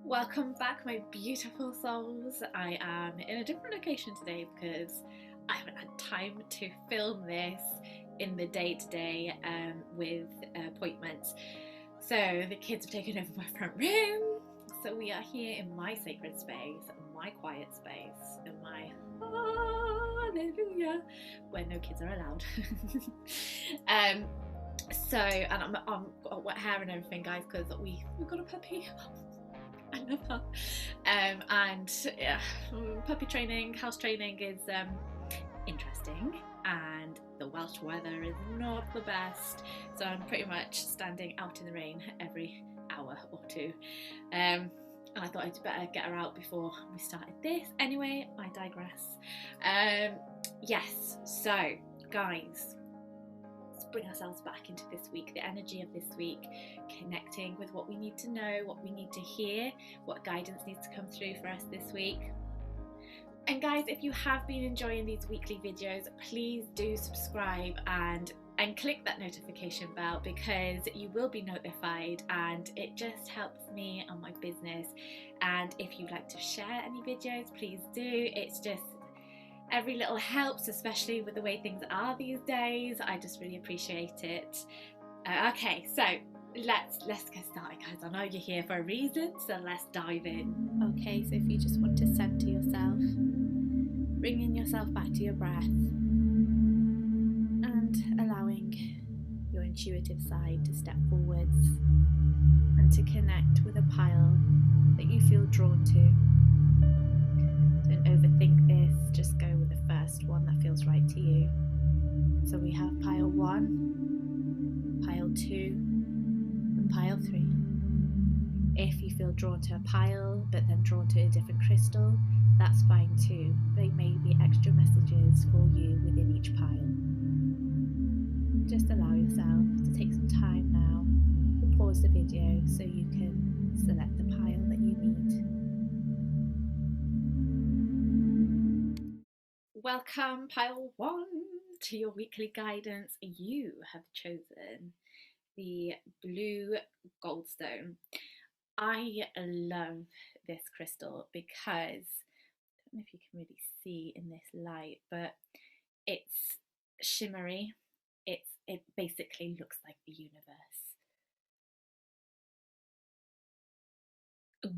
Welcome back, my beautiful souls. I am in a different location today because I haven't had time to film this in the day-to-day with appointments. So the kids have taken over my front room. So we are here in my sacred space, my quiet space, in my hallelujah, where no kids are allowed. And I'm got wet hair and everything, guys, because we've got a puppy. I love her. And yeah, puppy training, house training is interesting, and the Welsh weather is not the best, so I'm pretty much standing out in the rain every hour or two. And I thought I'd better get her out before we started this. Anyway, I digress. Yes, so guys, bring ourselves back into this week, the energy of this week, connecting with what we need to know, what we need to hear, what guidance needs to come through for us this week. And guys, if you have been enjoying these weekly videos, please do subscribe and click that notification bell, because you will be notified and it just helps me and my business. And if you'd like to share any videos, please do. It's just every little helps, especially with the way things are these days. I just really appreciate it. Okay, so let's get started, guys. I know you're here for a reason, so let's dive in. Okay, so if you just want to center yourself, bringing yourself back to your breath and allowing your intuitive side to step forwards and to connect with a pile that you feel drawn to. Don't overthink this, just go with the first one that feels right to you. So we have pile 1, pile 2, and pile 3. If you feel drawn to a pile but then drawn to a different crystal, that's fine too. There may be extra messages for you within each pile. Just allow yourself to take some time now to pause the video so you can select the pile that you need. Welcome, pile 1, to your weekly guidance. You have chosen the blue goldstone. I love this crystal because, I don't know if you can really see in this light, but it's shimmery. It basically looks like the universe. Ooh.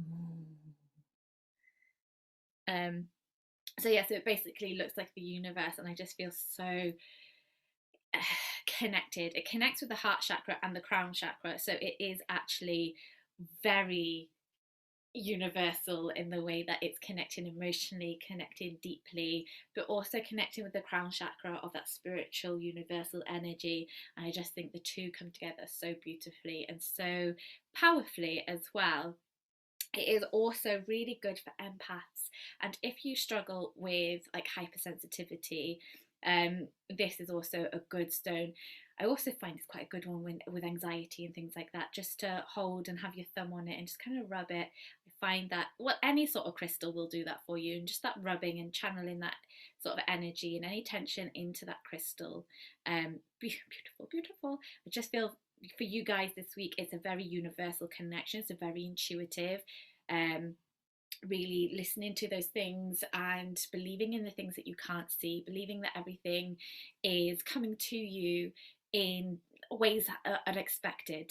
So yeah, so it basically looks like the universe, and I just feel so connected. It connects with the heart chakra and the crown chakra, so it is actually very universal in the way that it's connecting emotionally, connecting deeply, but also connecting with the crown chakra of that spiritual universal energy. And I just think the two come together so beautifully and so powerfully as well. It is also really good for empaths, and if you struggle with like hypersensitivity, this is also a good stone. I also find it's quite a good one with anxiety and things like that, just to hold and have your thumb on it and just kind of rub it. I find that, well, any sort of crystal will do that for you, and just that rubbing and channeling that sort of energy and any tension into that crystal. Beautiful, beautiful. I just feel for you guys this week, it's a very universal connection. It's a very intuitive, really listening to those things and believing in the things that you can't see, believing that everything is coming to you in ways that are unexpected.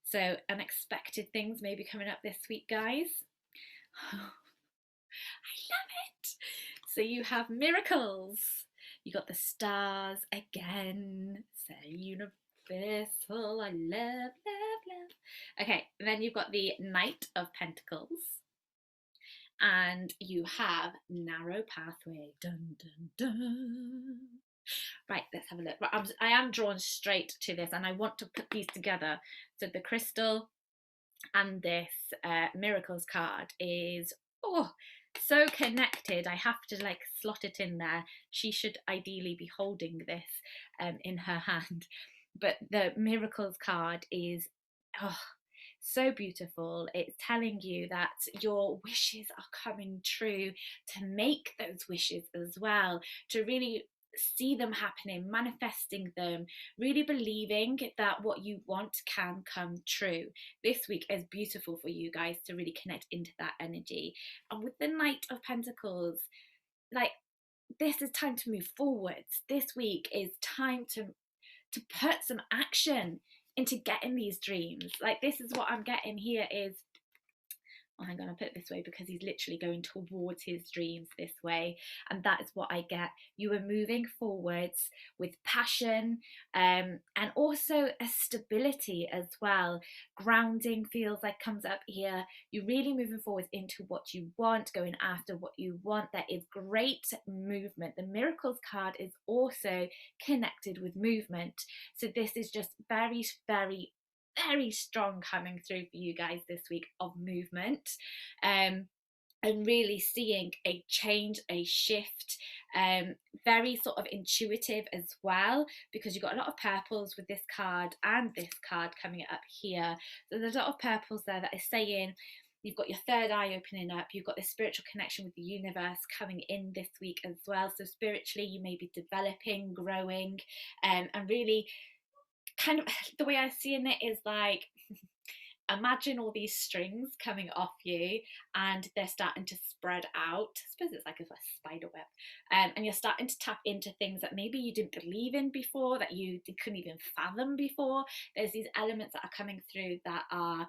So unexpected things may be coming up this week, guys. I love it. So you have miracles. You got the stars again. So universal. I love, love, love. Okay, and then you've got the Knight of Pentacles. And you have narrow pathway. Dun, dun, dun. Right, let's have a look. I am drawn straight to this, and I want to put these together. So the crystal and this miracles card is so connected. I have to like slot it in there. She should ideally be holding this in her hand, but the miracles card is so beautiful. It's telling you that your wishes are coming true, to make those wishes as well, to really see them happening, manifesting them, really believing that what you want can come true. This week is beautiful for you guys to really connect into that energy. And with the Knight of Pentacles, like, this is time to move forwards. This week is time to put some action into getting these dreams. Like, this is what I'm getting here is, oh, hang on, I'll put it this way because he's literally going towards his dreams this way. And that is what I get. You are moving forwards with passion, and also a stability as well. Grounding feels like comes up here. You're really moving forward into what you want, going after what you want. There is great movement. The Miracles card is also connected with movement. So this is just very, very, very strong coming through for you guys this week of movement, and really seeing a change, a shift, very sort of intuitive as well, because you've got a lot of purples with this card and this card coming up here. So there's a lot of purples there that is saying you've got your third eye opening up, you've got this spiritual connection with the universe coming in this week as well. So spiritually you may be developing, growing, and really kind of, the way I'm seeing it is like, imagine all these strings coming off you and they're starting to spread out. I suppose it's like a spider web, and you're starting to tap into things that maybe you didn't believe in before, that you couldn't even fathom before. There's these elements that are coming through that are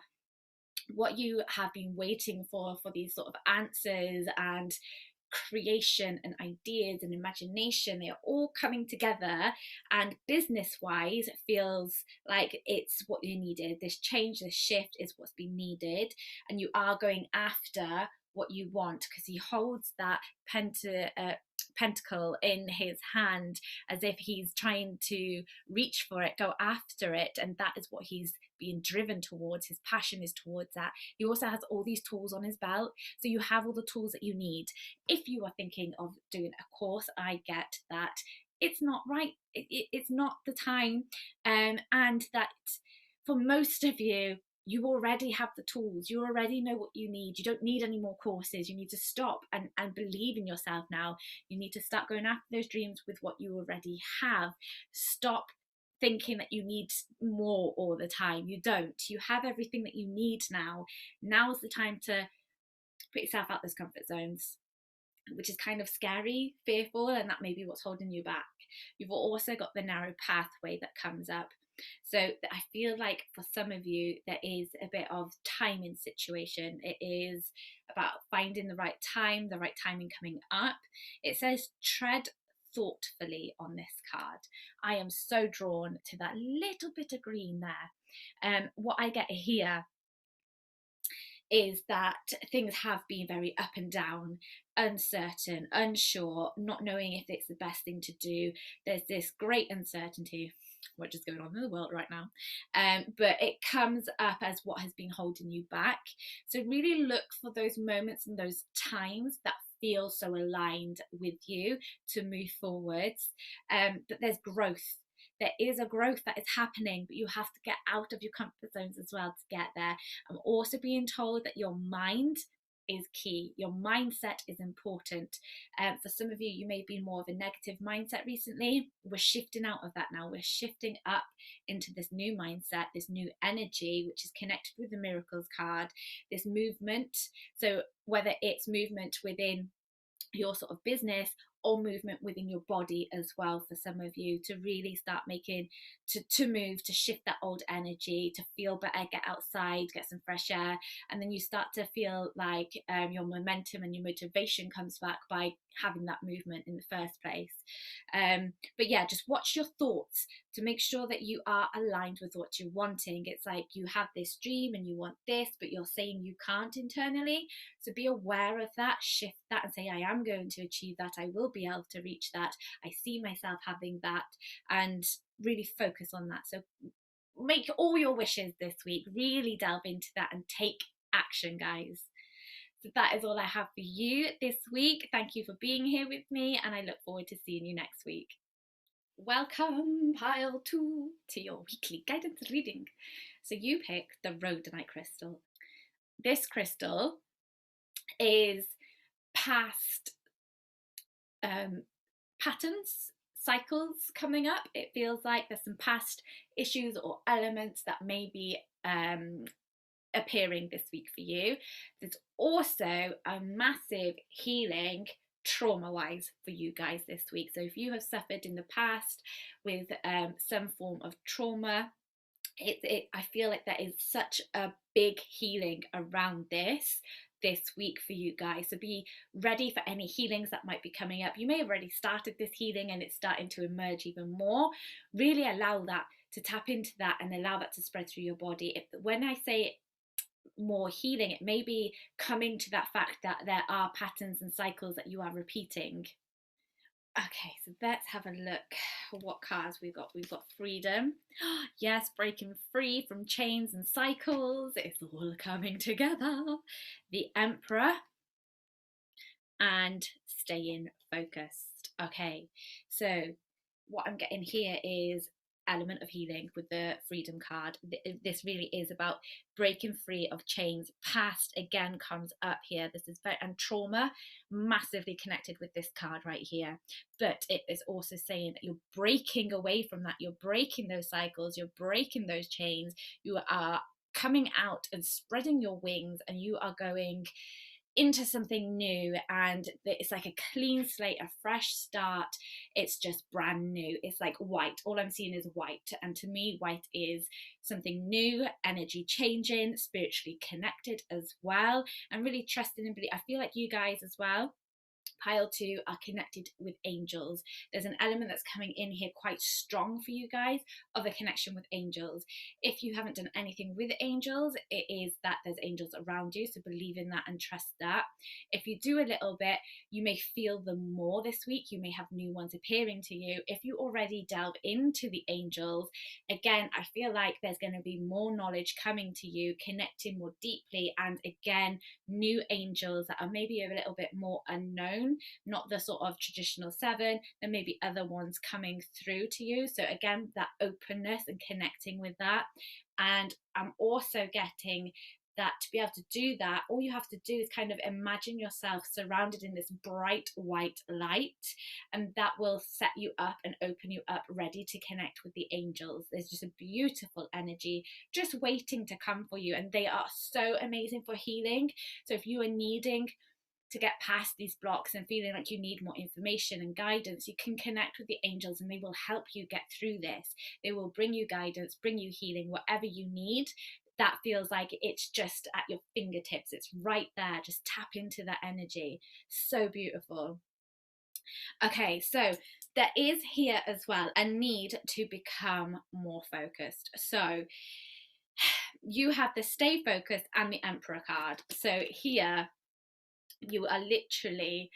what you have been waiting for these sort of answers and creation and ideas and imagination. They are all coming together, and business wise it feels like it's what you needed. This change, this shift is what's been needed, and you are going after what you want, because he holds that pentacle in his hand as if he's trying to reach for it, go after it, and that is what he's being driven towards. His passion is towards that. He also has all these tools on his belt, so you have all the tools that you need. If you are thinking of doing a course, I get that it's not right, it's not the time, and that for most of you, you already have the tools, you already know what you need. You don't need any more courses. You need to stop and believe in yourself now. You need to start going after those dreams with what you already have. Stop thinking that you need more all the time. You don't. You have everything that you need now. Now is the time to put yourself out those comfort zones, which is kind of scary, fearful, and that may be what's holding you back. You've also got the narrow pathway that comes up. So I feel like for some of you, there is a bit of timing situation. It is about finding the right time, the right timing coming up. It says tread thoughtfully on this card. I am so drawn to that little bit of green there. What I get here is that things have been very up and down, uncertain, unsure, not knowing if it's the best thing to do. There's this great uncertainty, which is going on in the world right now, but it comes up as what has been holding you back. So really look for those moments and those times that feel so aligned with you to move forwards. But there's growth. There is a growth that is happening, but you have to get out of your comfort zones as well to get there. I'm also being told that your mind is key. Your mindset is important. For some of you, you may be more of a negative mindset recently. We're shifting out of that now. We're shifting up into this new mindset, this new energy, which is connected with the Miracles card, this movement. So whether it's movement within your sort of business or movement within your body as well, for some of you, to really start making, to move, to shift that old energy, to feel better, get outside, get some fresh air, and then you start to feel like your momentum and your motivation comes back by having that movement in the first place. But yeah, just watch your thoughts to make sure that you are aligned with what you're wanting. It's like you have this dream and you want this, but you're saying you can't internally. So be aware of that, shift that and say, I am going to achieve that. I will be able to reach that. I see myself having that, and really focus on that. So make all your wishes this week, really delve into that and take action, guys. So that is all I have for you this week. Thank you for being here with me, and I look forward to seeing you next week. Welcome, pile 2, to your weekly guidance reading. So you picked the Rhodonite Crystal. This crystal is past patterns. cycles coming up. It feels like there's some past issues or elements that may be appearing this week for you. There's also a massive healing trauma wise for you guys this week. So if you have suffered in the past with some form of trauma, I feel like there is such a big healing around this week for you guys. So be ready for any healings that might be coming up. You may have already started this healing and it's starting to emerge even more. Really allow that to tap into that and allow that to spread through your body. When I say more healing, it may be coming to that fact that there are patterns and cycles that you are repeating. Okay, so let's have a look what cards we've got. We've got freedom. Yes, breaking free from chains and cycles. It's all coming together. The Emperor and staying focused. Okay, so what I'm getting here is element of healing with the freedom card. This really is about breaking free of chains. Past again comes up here. This is very, and trauma massively connected with this card right here, but it is also saying that you're breaking away from that. You're breaking those cycles, you're breaking those chains, you are coming out and spreading your wings, and you are going into something new, and it's like a clean slate, a fresh start. It's just brand new. It's like white. All I'm seeing is white, and to me white is something new, energy changing, spiritually connected as well, and really trusting and believe. I feel like you guys as well, pile 2, are connected with angels. There's an element that's coming in here quite strong for you guys of a connection with angels. If you haven't done anything with angels, it is that there's angels around you, so believe in that and trust that. If you do a little bit, you may feel them more this week. You may have new ones appearing to you. If you already delve into the angels, again, I feel like there's going to be more knowledge coming to you, connecting more deeply, and again, new angels that are maybe a little bit more unknown, not the sort of traditional 7. There may be other ones coming through to you. So again, that openness and connecting with that. And I'm also getting that to be able to do that, all you have to do is kind of imagine yourself surrounded in this bright white light, and that will set you up and open you up, ready to connect with the angels. There's just a beautiful energy just waiting to come for you, and they are so amazing for healing. So if you are needing to get past these blocks and feeling like you need more information and guidance, you can connect with the angels and they will help you get through this. They will bring you guidance, bring you healing, whatever you need. That feels like it's just at your fingertips. It's right there. Just tap into that energy. So beautiful. Okay, so there is here as well a need to become more focused. So you have the stay focused and the Emperor card. So here you are literally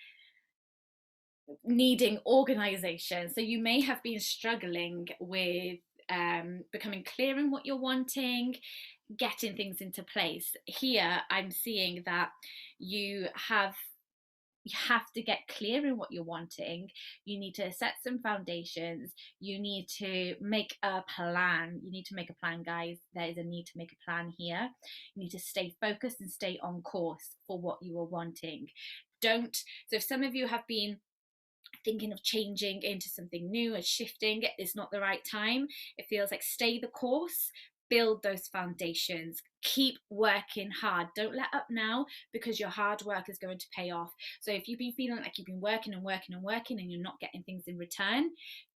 needing organization. So you may have been struggling with becoming clear in what you're wanting, getting things into place. Here I'm seeing that you have to get clear in what you're wanting. You need to set some foundations. You need to make a plan. You need to make a plan, guys. There is a need to make a plan here. You need to stay focused and stay on course for what you are wanting. So if some of you have been thinking of changing into something new and shifting, it's not the right time. It feels like stay the course, build those foundations, keep working hard. Don't let up now, because your hard work is going to pay off. So if you've been feeling like you've been working and working and working and you're not getting things in return,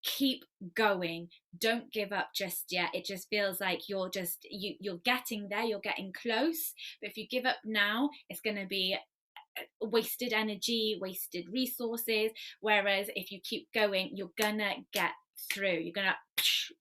keep going. Don't give up just yet. It just feels like you're getting there, you're getting close. But if you give up now, it's going to be wasted energy, wasted resources. Whereas if you keep going, you're gonna get through. You're gonna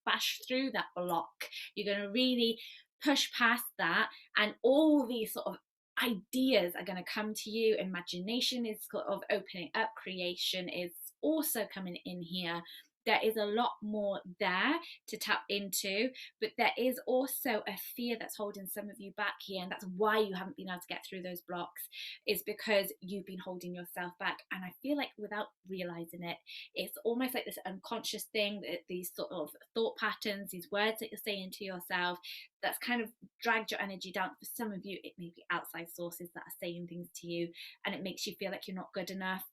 bash through that block. You're gonna really push past that, and all these sort of ideas are going to come to you. Imagination is sort of opening up. Creation is also coming in here. There is a lot more there to tap into, but there is also a fear that's holding some of you back here, and that's why you haven't been able to get through those blocks, is because you've been holding yourself back. And I feel like without realizing it, it's almost like this unconscious thing, these sort of thought patterns, these words that you're saying to yourself, that's kind of dragged your energy down. For some of you, it may be outside sources that are saying things to you, and it makes you feel like you're not good enough.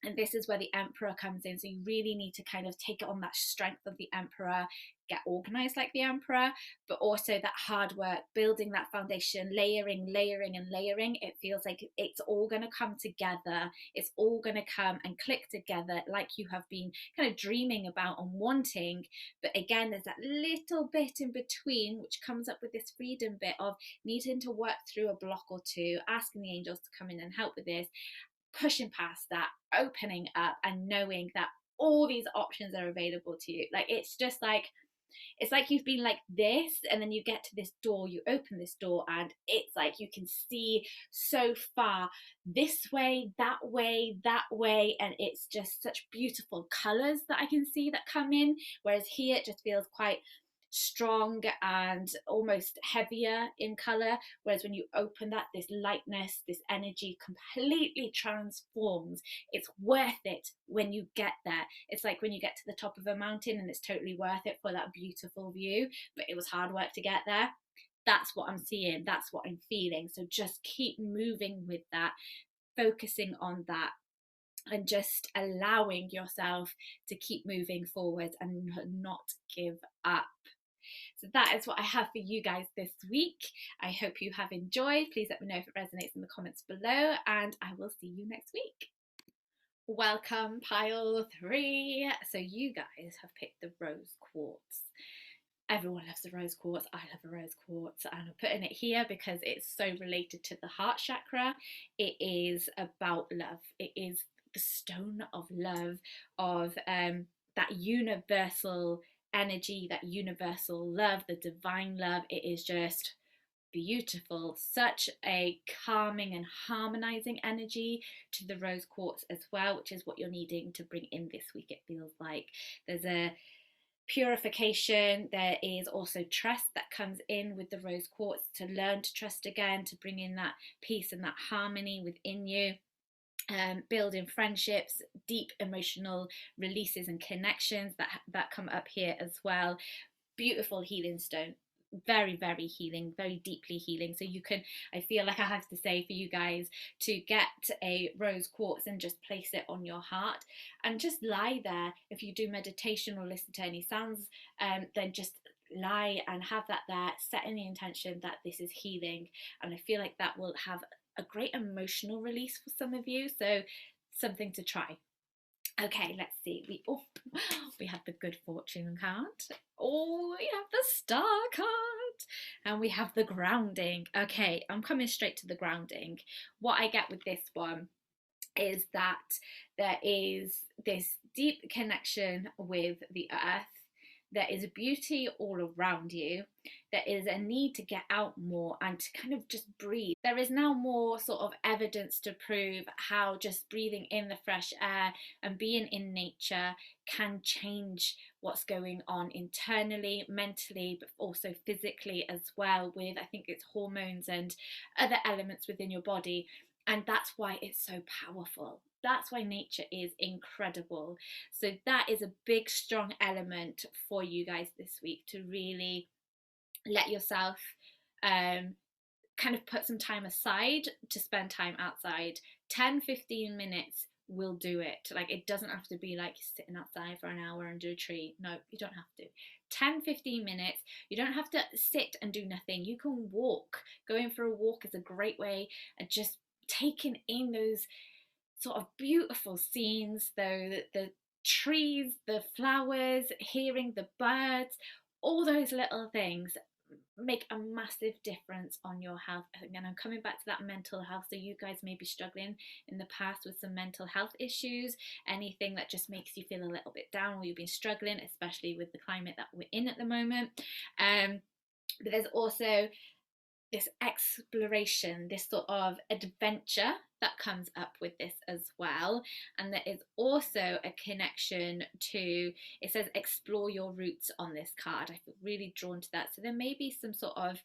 And this is where the Emperor comes in. So you really need to kind of take it on that strength of the Emperor, get organized like the Emperor, but also that hard work, building that foundation, layering, and layering. It feels like it's all going to come together. It's all going to come and click together like you have been kind of dreaming about and wanting. But again, there's that little bit in between, which comes up with this freedom bit of needing to work through a block or two, asking the angels to come in and help with this, pushing past that, opening up, and knowing that all these options are available to you. Like, it's just like, it's like you've been like this, and then you get to this door, you open this door, and it's like you can see so far, this way, that way, that way, and it's just such beautiful colors that I can see that come in, whereas here it just feels quite strong and almost heavier in color, whereas when you open that, this lightness, this energy completely transforms. It's worth it when you get there. It's like when you get to the top of a mountain and it's totally worth it for that beautiful view, but it was hard work to get there. That's what I'm seeing, that's what I'm feeling. So just keep moving with that, focusing on that, and just allowing yourself to keep moving forward and not give up. So that is what I have for you guys this week. I hope you have enjoyed. Please let me know if it resonates in the comments below, and I will see you next week. Welcome, pile 3. So you guys have picked the rose quartz. Everyone loves a rose quartz. I love a rose quartz, and I'm putting it here because it's so related to the heart chakra. It is about love. It is the stone of love, of that universal energy, that universal love, the divine love. It is just beautiful, such a calming and harmonizing energy to the rose quartz as well, which is what you're needing to bring in this week. It feels like there's a purification. There is also trust that comes in with the rose quartz, to learn to trust again, to bring in that peace and that harmony within you. Building friendships, deep emotional releases and connections that come up here as well. Beautiful healing stone, very, very healing, very deeply healing. So you can, I feel like I have to say for you guys to get a rose quartz and just place it on your heart and just lie there. If you do meditation or listen to any sounds, then just lie and have that there, setting the intention that this is healing. And I feel like that will have a great emotional release for some of you, so something to try. Okay, let's see. We have the good fortune card. Oh, we have the star card. And we have the grounding. Okay, I'm coming straight to the grounding. What I get with this one is that there is this deep connection with the earth. There is beauty all around you. There is a need to get out more and to kind of just breathe. There is now more sort of evidence to prove how just breathing in the fresh air and being in nature can change what's going on internally, mentally, but also physically as well, with, I think it's hormones and other elements within your body. And that's why it's so powerful. That's why nature is incredible. So that is a big, strong element for you guys this week, to really let yourself kind of put some time aside to spend time outside. 10-15 minutes will do it. Like, it doesn't have to be like sitting outside for an hour under a tree. No, you don't have to. 10-15 minutes. You don't have to sit and do nothing. You can walk. Going for a walk is a great way, and just taking in those sort of beautiful scenes, though, the trees, the flowers, hearing the birds, all those little things make a massive difference on your health. And I'm coming back to that mental health. So you guys may be struggling in the past with some mental health issues, anything that just makes you feel a little bit down, or you've been struggling, especially with the climate that we're in at the moment. But there's also this exploration, this sort of adventure that comes up with this as well. And there is also a connection to, it says explore your roots on this card. I feel really drawn to that. So there may be some sort of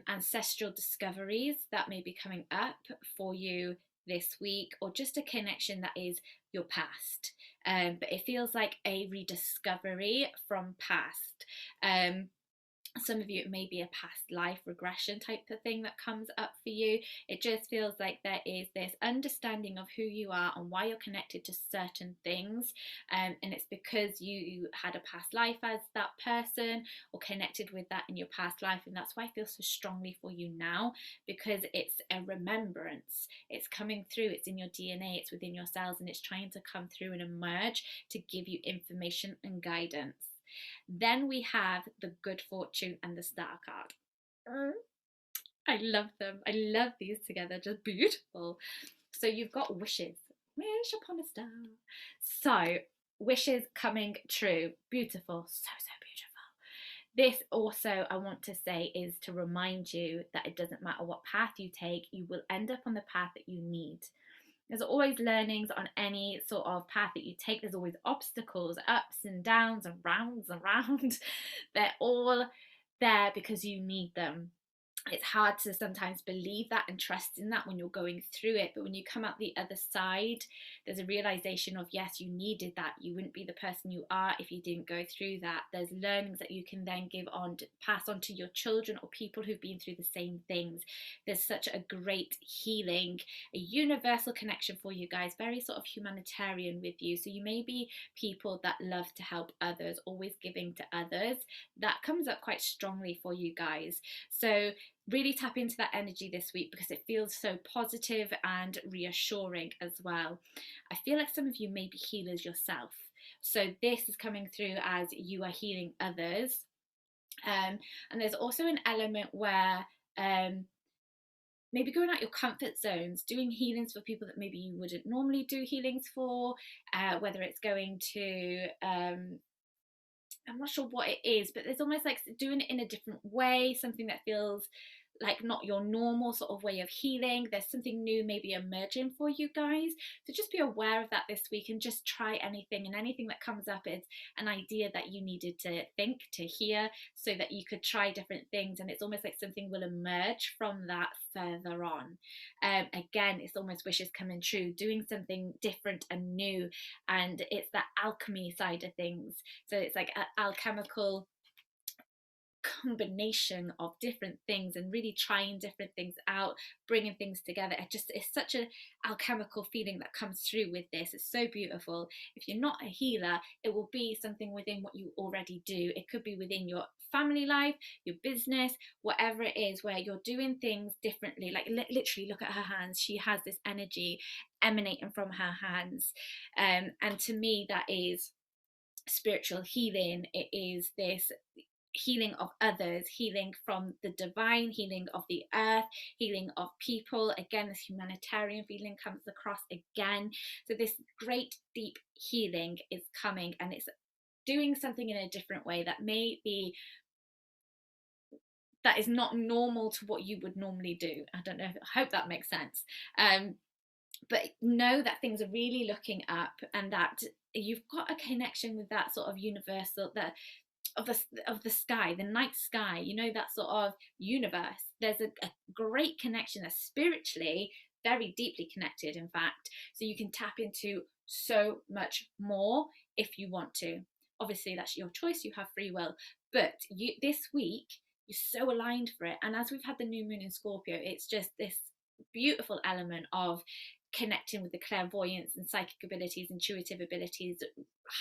ancestral discoveries that may be coming up for you this week, or just a connection that is your past. But it feels like a rediscovery from past. Some of you, it may be a past life regression type of thing that comes up for you. It just feels like there is this understanding of who you are and why you're connected to certain things. And it's because you had a past life as that person or connected with that in your past life. And that's why I feel so strongly for you now, because it's a remembrance. It's coming through, it's in your DNA, it's within your cells, and it's trying to come through and emerge to give you information and guidance. Then we have the good fortune and the star card. I love them. I love these together. Just beautiful. So you've got wishes. Wish upon a star. So wishes coming true. Beautiful. So, so beautiful. This also, I want to say, is to remind you that it doesn't matter what path you take, you will end up on the path that you need. There's always learnings on any sort of path that you take. There's always obstacles, ups and downs and rounds and round. They're all there because you need them. It's hard to sometimes believe that and trust in that when you're going through it, but when you come out the other side, there's a realization of, yes, you needed that. You wouldn't be the person you are if you didn't go through that. There's learnings that you can then give on, to pass on to your children or people who've been through the same things. There's such a great healing, a universal connection for you guys, very sort of humanitarian with you. So you may be people that love to help others, always giving to others. That comes up quite strongly for you guys. So really tap into that energy this week, because it feels so positive and reassuring as well. I feel like some of you may be healers yourself. So this is coming through as you are healing others. And there's also an element where maybe going out your comfort zones, doing healings for people that maybe you wouldn't normally do healings for, whether it's going to I'm not sure what it is, but there's almost like doing it in a different way, something that feels like not your normal sort of way of healing. There's something new maybe emerging for you guys. So just be aware of that this week and just try anything, and anything that comes up is an idea that you needed to think, to hear, so that you could try different things, and it's almost like something will emerge from that further on. Again, it's almost wishes coming true, doing something different and new, and it's that alchemy side of things. So it's like an alchemical combination of different things and really trying different things out, bringing things together. It's such an alchemical feeling that comes through with this. It's so beautiful. If you're not a healer, it will be something within what you already do. It could be within your family life, your business, whatever it is, where you're doing things differently. Like literally look at her hands. She has this energy emanating from her hands, and to me that is spiritual healing. It is this healing of others, healing from the divine, healing of the earth, healing of people. Again, this humanitarian feeling comes across again. So this great deep healing is coming, and it's doing something in a different way that may be, that is not normal to what you would normally do. I don't know, I hope that makes sense. But know that things are really looking up, and that you've got a connection with that sort of universal, that of the sky, the night sky, you know, that sort of universe. There's a great connection that's spiritually very deeply connected, in fact. So you can tap into so much more if you want to. Obviously, that's your choice. You have free will. But this week, you're so aligned for it. And as we've had the new moon in Scorpio, it's just this beautiful element of connecting with the clairvoyance and psychic abilities, intuitive abilities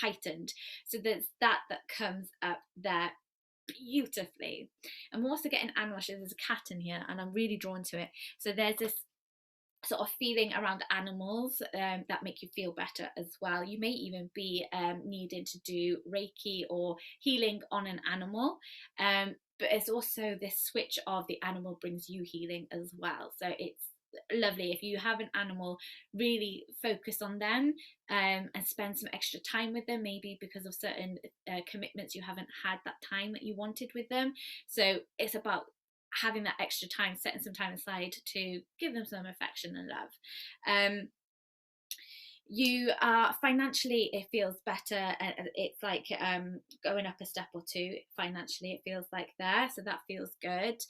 heightened. So there's that comes up there beautifully. And we're also getting animal wishes. There's a cat in here and I'm really drawn to it. So there's this sort of feeling around animals that make you feel better as well. You may even be needing to do Reiki or healing on an animal, but it's also this switch of the animal brings you healing as well. So it's lovely. If you have an animal, really focus on them and spend some extra time with them, maybe because of certain commitments you haven't had that time that you wanted with them. So it's about having that extra time, setting some time aside to give them some affection and love. You are financially, it feels better. It's like going up a step or two financially, it feels like there, so that feels good.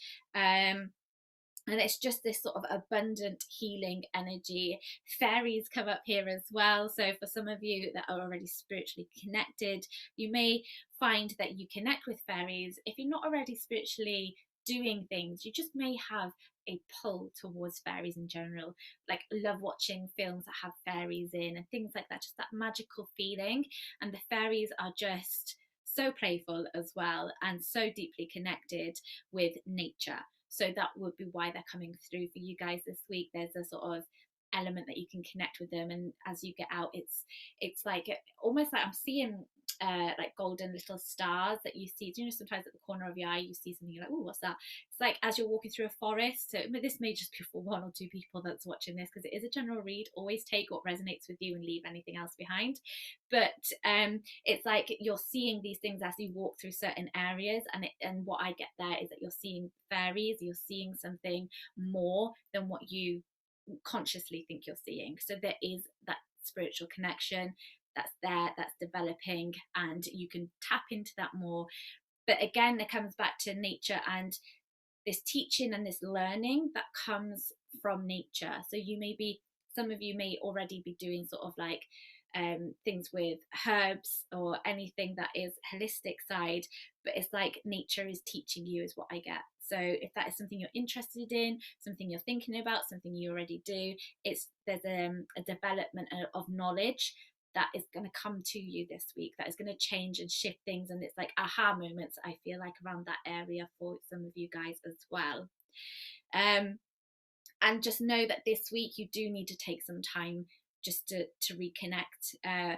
And it's just this sort of abundant healing energy. Fairies come up here as well. So for some of you that are already spiritually connected, you may find that you connect with fairies. If you're not already spiritually doing things, you just may have a pull towards fairies in general. Like, love watching films that have fairies in and things like that, just that magical feeling. And the fairies are just so playful as well, and so deeply connected with nature. So that would be why they're coming through for you guys this week. There's a sort of element that you can connect with them, and as you get out, it's like almost like I'm seeing like golden little stars that you see. Do you know, sometimes at the corner of your eye you see something, you're like, oh, what's that? It's like as you're walking through a forest. So this may just be for one or two people that's watching this, because it is a general read. Always take what resonates with you and leave anything else behind. But it's like you're seeing these things as you walk through certain areas, and what I get there is that you're seeing fairies, you're seeing something more than what you consciously think you're seeing. So there is that spiritual connection that's there, that's developing, and you can tap into that more. But again, it comes back to nature and this teaching and this learning that comes from nature. So some of you may already be doing sort of like things with herbs or anything that is holistic side, but it's like nature is teaching you, is what I get. So if that is something you're interested in, something you're thinking about, something you already do, there's a development of knowledge that is going to come to you this week, that is going to change and shift things. And it's like aha moments, I feel like, around that area for some of you guys as well. And just know that this week you do need to take some time just to reconnect.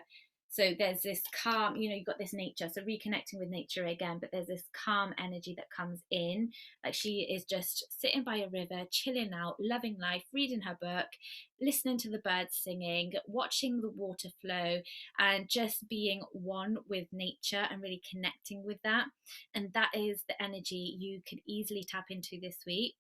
So there's this calm, you've got this nature, so reconnecting with nature again, but there's this calm energy that comes in. Like, she is just sitting by a river, chilling out, loving life, reading her book, listening to the birds singing, watching the water flow, and just being one with nature and really connecting with that. And that is the energy you could easily tap into this week.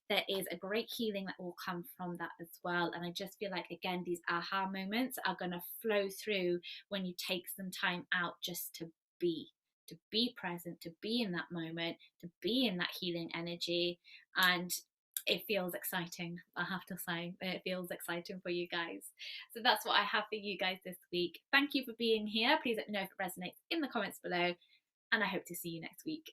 There is a great healing that will come from that as well. And I just feel like, again, these aha moments are going to flow through when you take some time out just to be present, to be in that moment, to be in that healing energy. And it feels exciting, I have to say. It feels exciting for you guys. So that's what I have for you guys this week. Thank you for being here. Please let me know if it resonates in the comments below, and I hope to see you next week.